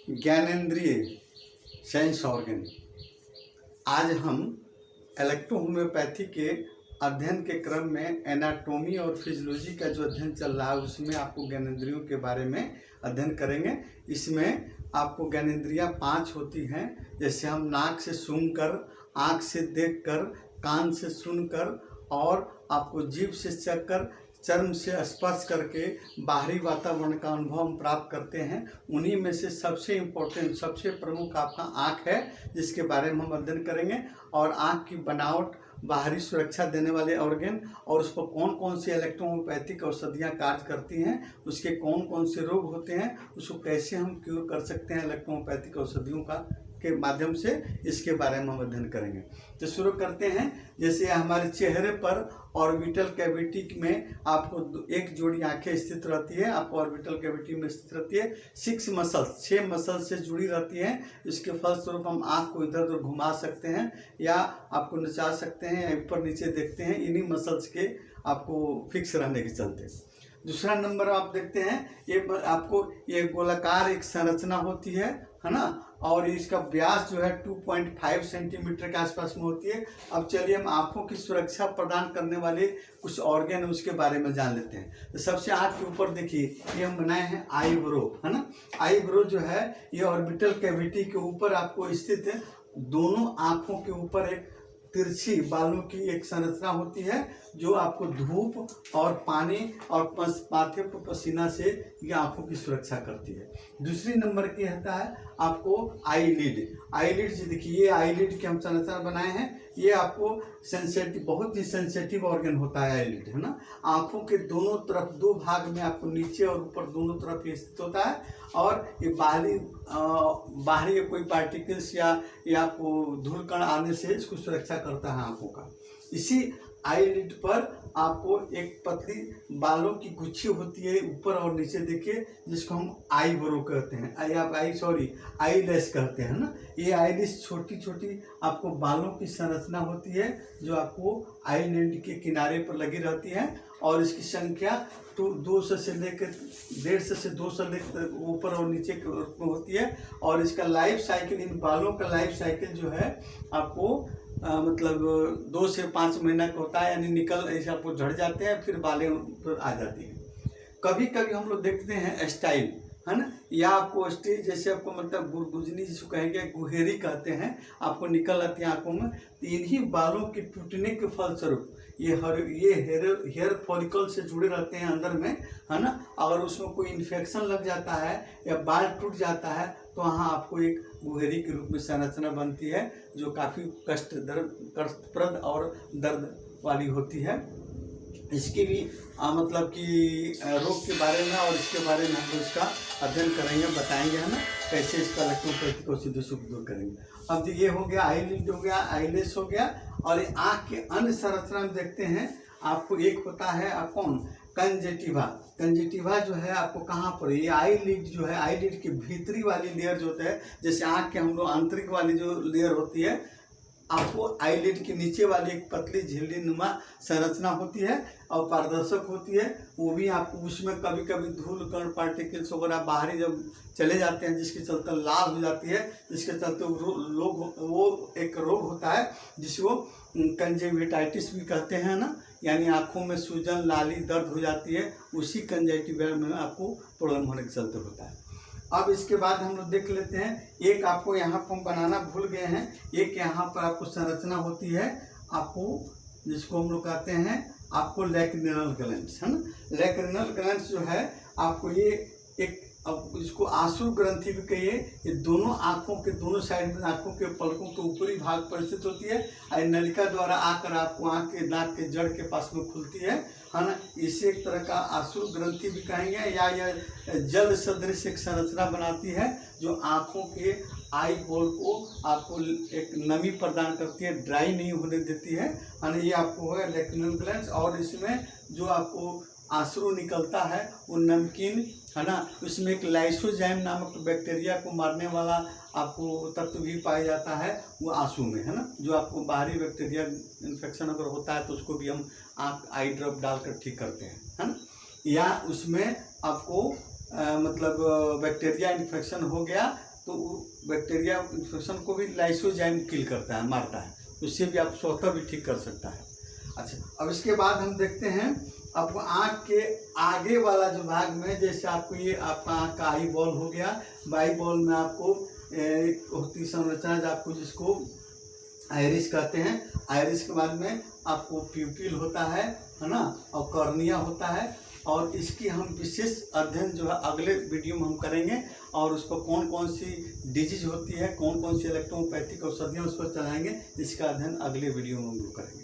ज्ञानेंद्रिय sense organ. आज हम electrohomoeopathy के अध्ययन के क्रम में एनाटॉमी और फिजियोलॉजी का जो अध्ययन चल रहा है उसमें आपको ज्ञानेंद्रियों के बारे में अध्ययन करेंगे। इसमें आपको ज्ञानेंद्रियाँ 5 होती हैं, जैसे हम नाक से सूंघकर, आँख से देखकर, कान से सुनकर और आपको जीभ से चखकर, चर्म से स्पर्श करके बाहरी वातावरण का अनुभव हम प्राप्त करते हैं। उन्हीं में से सबसे इम्पोर्टेंट, सबसे प्रमुख आपका आँख है, जिसके बारे में हम अध्ययन करेंगे। और आँख की बनावट, बाहरी सुरक्षा देने वाले ऑर्गन और उस पर कौन कौन सी इलेक्ट्रोहोम्योपैथिक औषधियाँ कार्य करती हैं, उसके कौन कौन से रोग होते हैं, उसको कैसे हम क्योर कर सकते हैं इलेक्ट्रोहोम्योपैथिक औषधियों के माध्यम से, इसके बारे में हम अध्ययन करेंगे। तो शुरू करते हैं। जैसे हमारे चेहरे पर ऑर्बिटल कैविटी में आपको एक जोड़ी आंखें स्थित रहती है, आपको ऑर्बिटल कैविटी में स्थित रहती है। 6 मसल से जुड़ी रहती हैं। इसके फलस्वरूप हम आँख को इधर उधर घुमा सकते हैं या आपको नचा सकते हैं या ऊपर नीचे देखते हैं, इन्हीं मसल्स के आपको फिक्स रहने के चलते। दूसरा नंबर आप देखते हैं, ये आपको ये गोलाकार एक संरचना होती है ना, और इसका व्यास जो है 2.5 सेंटीमीटर के आसपास में होती है। अब चलिए हम आँखों की सुरक्षा प्रदान करने वाले कुछ ऑर्गन उसके बारे में जान लेते हैं। तो सबसे आँख के ऊपर देखिए, ये हम बनाए हैं आईब्रो, है ना। आईब्रो जो है ये ऑर्बिटल कैविटी के ऊपर आपको स्थित है। दोनों आँखों के ऊपर एक तिरछी बालों की एक संरचना होती है जो आपको धूप और पानी और माथे पर पसीना से ये आँखों की सुरक्षा करती है। दूसरी नंबर की होता है आपको आईलिड। आईलिड से देखिए, ये आईलिड की हम संरचना बनाए हैं। ये आपको सेंसिटिव, बहुत ही सेंसिटिव ऑर्गन होता है आईलिड, है ना। आँखों के दोनों तरफ 2 भाग में आपको नीचे और ऊपर दोनों तरफ ये स्थित होता है। और ये बाहरी कोई पार्टिकल्स या आपको धूल कण आने से इसको सुरक्षा करता है आँखों का। इसी आईलिड पर आपको एक पतली बालों की गुच्छी होती है ऊपर और नीचे, देखिए, जिसको हम आईब्रो कहते हैं, आईलैश कहते हैं ना। ये आईलैश छोटी छोटी आपको बालों की संरचना होती है जो आपको आईलिड के किनारे पर लगी रहती है। और इसकी संख्या 200 से लेकर 150 से 200 लेकर ऊपर और नीचे होती है। और इसका लाइफ साइकिल, इन बालों का लाइफ साइकिल जो है आपको मतलब 2 से 5 महीना का होता है, यानी निकल ऐसे आपको झड़ जाते हैं, फिर बालें पर आ जाती हैं। कभी कभी हम लोग देखते हैं स्टाइल, है ना, या आपको स्टेज जैसे आपको मतलब गुरगुजनी जिसको कहेंगे, गुहेरी कहते हैं, आपको निकल आती है आँखों में। तो इन्हीं बालों के टूटने के फलस्वरूप ये हेयर फॉलिकल से जुड़े रहते हैं अंदर में, है ना। अगर उसमें कोई इन्फेक्शन लग जाता है या बाल टूट जाता है तो वहाँ आपको एक गुहेरी के रूप में संरचना बनती है जो काफ़ी कष्टप्रद और दर्द वाली होती है। इसकी भी मतलब कि रोग के बारे में और इसके बारे में हम लोग इसका अध्ययन करेंगे, बताएंगे, है ना, कैसे इसका इलेक्ट्रोहोम्योपैथिक औषधियों से दूर करेंगे। अब ये हो गया आईलिड, हो गया आईलैश, हो गया। और ये आँख के अन्य संरचना में देखते हैं, आपको एक होता है कौन, कंजेटिवा। कंजेटिवा जो है आपको कहाँ पर, ये आईलिड जो है, आईलिड की भीतरी वाली लेयर जो होता है, जैसे आँख के हम लोग आंतरिक वाली जो लेयर होती है, आपको आईलिड के नीचे वाली एक पतली झिल्ली नुमा संरचना होती है और पारदर्शक होती है। वो भी आपको उसमें कभी कभी धूल कण पार्टिकल्स वगैरह बाहरी जब चले जाते हैं, जिसके चलते लाल हो जाती है, जिसके चलते वो एक रोग होता है जिसको कंजेक्टिवाइटिस भी कहते हैं ना, यानी आँखों में सूजन, लाली, दर्द हो जाती है। उसी कंजेक्टिवा में आपको प्रॉब्लम होने के चलते होता है। अब इसके बाद हम लोग देख लेते हैं, एक आपको यहाँ पर बनाना भूल गए हैं, एक यहाँ पर आपको संरचना होती है आपको, जिसको हम लोग कहते हैं आपको लैक्रिनल ग्लैंड्स, है ना। लैक्रिनल ग्लैंड्स जो है आपको ये एक, अब इसको आंसू ग्रंथि भी कहिए, ये दोनों आँखों के दोनों साइड में आँखों के पलकों के ऊपरी भाग पर स्थित होती है। और नलिका द्वारा आकर आपको आँख के नाक के जड़ के पास में खुलती है ना। इसे एक तरह का आंसू ग्रंथि भी कहेंगे, या यह जल सदृश एक संरचना बनाती है जो आँखों के आई बॉल को आपको एक नमी प्रदान करती है, ड्राई नहीं होने देती है ना। ये आपको है लैक्रिनल ग्लैंड्स। और इसमें जो आपको आंसू निकलता है वो नमकीन, है ना, उसमें एक लाइसोजाइम नामक बैक्टीरिया को मारने वाला आपको तत्व भी पाया जाता है वो आंसू में, है ना। जो आपको बाहरी बैक्टीरिया इन्फेक्शन अगर होता है तो उसको भी हम आई ड्रॉप डालकर ठीक करते हैं, है ना। या उसमें आपको मतलब बैक्टीरिया इन्फेक्शन हो गया तो वो बैक्टीरिया इन्फेक्शन को भी लाइसोजाइम किल करता है, मारता है, उससे भी आप स्वतः भी ठीक कर सकता है। अच्छा, अब इसके बाद हम देखते हैं आपको आँख के आगे वाला जो भाग में, जैसे आपको ये आपका आँख का आई बॉल हो गया, बाई बॉल में आपको होती संरचना आपको जिसको आयरिस कहते हैं। आयरिस के बाद में आपको प्यूपिल होता है ना, और कॉर्निया होता है। और इसकी हम विशेष अध्ययन जो है अगले वीडियो में हम करेंगे, और उस पर कौन कौन सी डिजीज होती है, कौन कौन सी इलेक्ट्रोपैथिक औषधियाँ उस पर चलाएंगे, इसका अध्ययन अगले वीडियो में हम करेंगे।